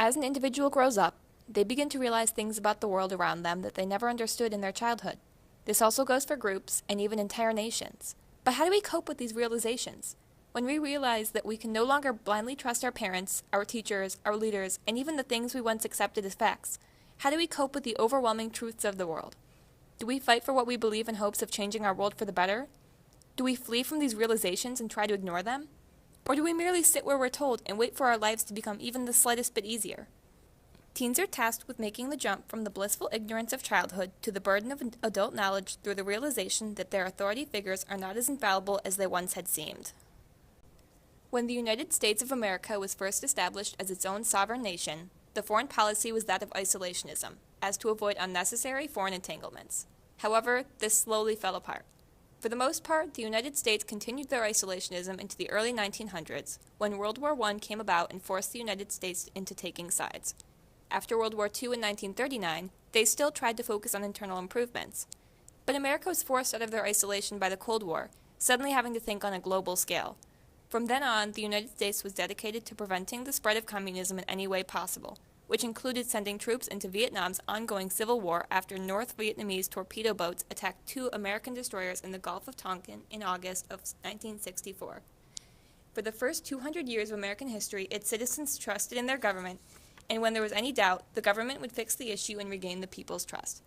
As an individual grows up, they begin to realize things about the world around them that they never understood in their childhood. This also goes for groups and even entire nations. But how do we cope with these realizations? When we realize that we can no longer blindly trust our parents, our teachers, our leaders, and even the things we once accepted as facts, how do we cope with the overwhelming truths of the world? Do we fight for what we believe in hopes of changing our world for the better? Do we flee from these realizations and try to ignore them? Or do we merely sit where we're told and wait for our lives to become even the slightest bit easier? Teens are tasked with making the jump from the blissful ignorance of childhood to the burden of adult knowledge through the realization that their authority figures are not as infallible as they once had seemed. When the United States of America was first established as its own sovereign nation, the foreign policy was that of isolationism, as to avoid unnecessary foreign entanglements. However, this slowly fell apart. For the most part, the United States continued their isolationism into the early 1900s, when World War I came about and forced the United States into taking sides. After World War II in 1939, they still tried to focus on internal improvements. But America was forced out of their isolation by the Cold War, suddenly having to think on a global scale. From then on, the United States was dedicated to preventing the spread of communism in any way possible, which included sending troops into Vietnam's ongoing civil war after North Vietnamese torpedo boats attacked 2 American destroyers in the Gulf of Tonkin in August of 1964. For the first 200 years of American history, its citizens trusted in their government, and when there was any doubt, the government would fix the issue and regain the people's trust.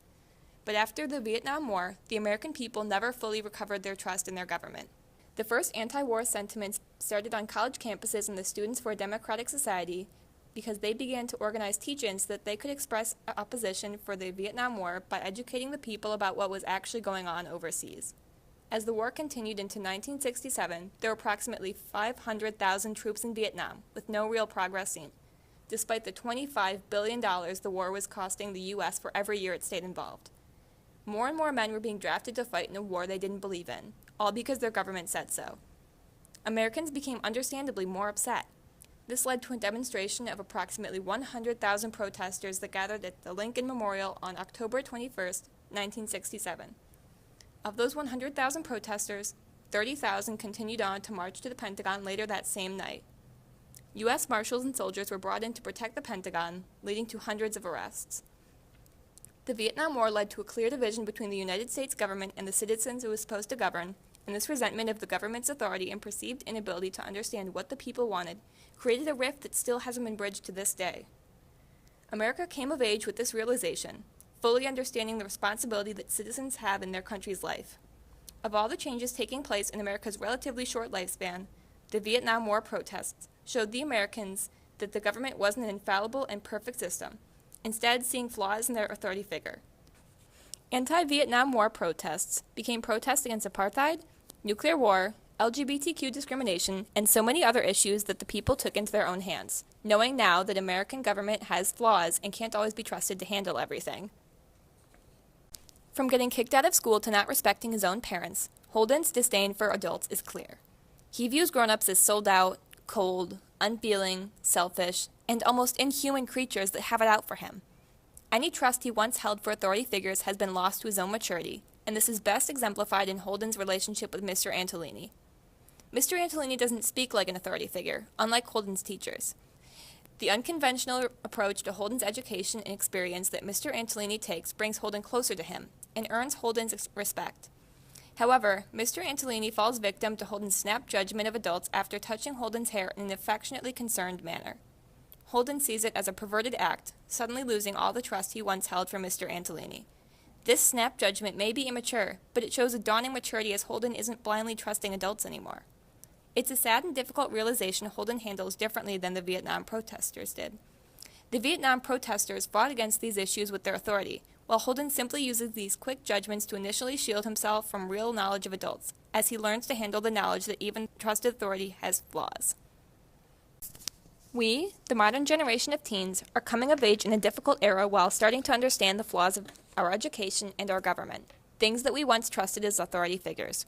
But after the Vietnam War, the American people never fully recovered their trust in their government. The first anti-war sentiments started on college campuses in the Students for a Democratic Society because they began to organize teach-ins so that they could express opposition for the Vietnam War by educating the people about what was actually going on overseas. As the war continued into 1967, there were approximately 500,000 troops in Vietnam, with no real progress seen, despite the $25 billion the war was costing the U.S. for every year it stayed involved. More and more men were being drafted to fight in a war they didn't believe in, all because their government said so. Americans became understandably more upset. This led to a demonstration of approximately 100,000 protesters that gathered at the Lincoln Memorial on October 21, 1967. Of those 100,000 protesters, 30,000 continued on to march to the Pentagon later that same night. U.S. Marshals and soldiers were brought in to protect the Pentagon, leading to hundreds of arrests. The Vietnam War led to a clear division between the United States government and the citizens it was supposed to govern, and this resentment of the government's authority and perceived inability to understand what the people wanted created a rift that still hasn't been bridged to this day. America came of age with this realization, fully understanding the responsibility that citizens have in their country's life. Of all the changes taking place in America's relatively short lifespan, the Vietnam War protests showed the Americans that the government wasn't an infallible and perfect system, instead seeing flaws in their authority figure. Anti-Vietnam War protests became protests against apartheid, nuclear war, LGBTQ discrimination, and so many other issues that the people took into their own hands, knowing now that American government has flaws and can't always be trusted to handle everything. From getting kicked out of school to not respecting his own parents, Holden's disdain for adults is clear. He views grown-ups as sold out, cold, unfeeling, selfish, and almost inhuman creatures that have it out for him. Any trust he once held for authority figures has been lost to his own maturity, and this is best exemplified in Holden's relationship with Mr. Antolini. Mr. Antolini doesn't speak like an authority figure, unlike Holden's teachers. The unconventional approach to Holden's education and experience that Mr. Antolini takes brings Holden closer to him and earns Holden's respect. However, Mr. Antolini falls victim to Holden's snap judgment of adults after touching Holden's hair in an affectionately concerned manner. Holden sees it as a perverted act, suddenly losing all the trust he once held for Mr. Antolini. This snap judgment may be immature, but it shows a dawning maturity as Holden isn't blindly trusting adults anymore. It's a sad and difficult realization Holden handles differently than the Vietnam protesters did. The Vietnam protesters fought against these issues with their authority, while Holden simply uses these quick judgments to initially shield himself from real knowledge of adults, as he learns to handle the knowledge that even trusted authority has flaws. We, the modern generation of teens, are coming of age in a difficult era while starting to understand the flaws of our education and our government, things that we once trusted as authority figures.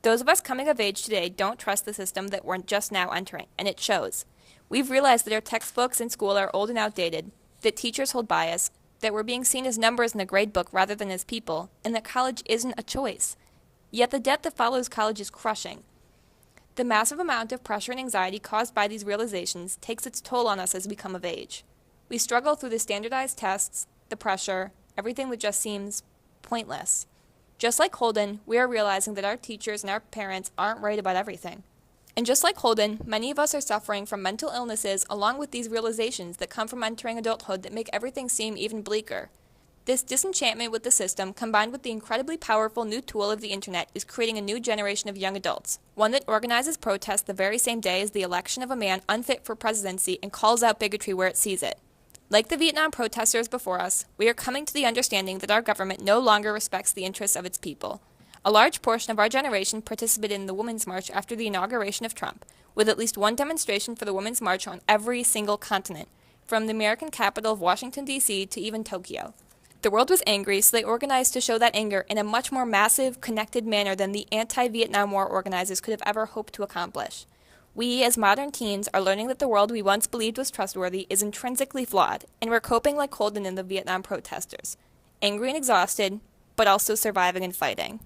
Those of us coming of age today don't trust the system that we're just now entering, and it shows. We've realized that our textbooks in school are old and outdated, that teachers hold bias, that we're being seen as numbers in a grade book rather than as people, and that college isn't a choice. Yet the debt that follows college is crushing. The massive amount of pressure and anxiety caused by these realizations takes its toll on us as we come of age. We struggle through the standardized tests, the pressure, everything that just seems pointless. Just like Holden, we are realizing that our teachers and our parents aren't right about everything. And just like Holden, many of us are suffering from mental illnesses along with these realizations that come from entering adulthood that make everything seem even bleaker. This disenchantment with the system, combined with the incredibly powerful new tool of the internet, is creating a new generation of young adults, one that organizes protests the very same day as the election of a man unfit for presidency and calls out bigotry where it sees it. Like the Vietnam protesters before us, we are coming to the understanding that our government no longer respects the interests of its people. A large portion of our generation participated in the Women's March after the inauguration of Trump, with at least one demonstration for the Women's March on every single continent, from the American capital of Washington, D.C. to even Tokyo. The world was angry, so they organized to show that anger in a much more massive, connected manner than the anti-Vietnam War organizers could have ever hoped to accomplish. We, as modern teens, are learning that the world we once believed was trustworthy is intrinsically flawed, and we're coping like Holden and the Vietnam protesters, angry and exhausted, but also surviving and fighting.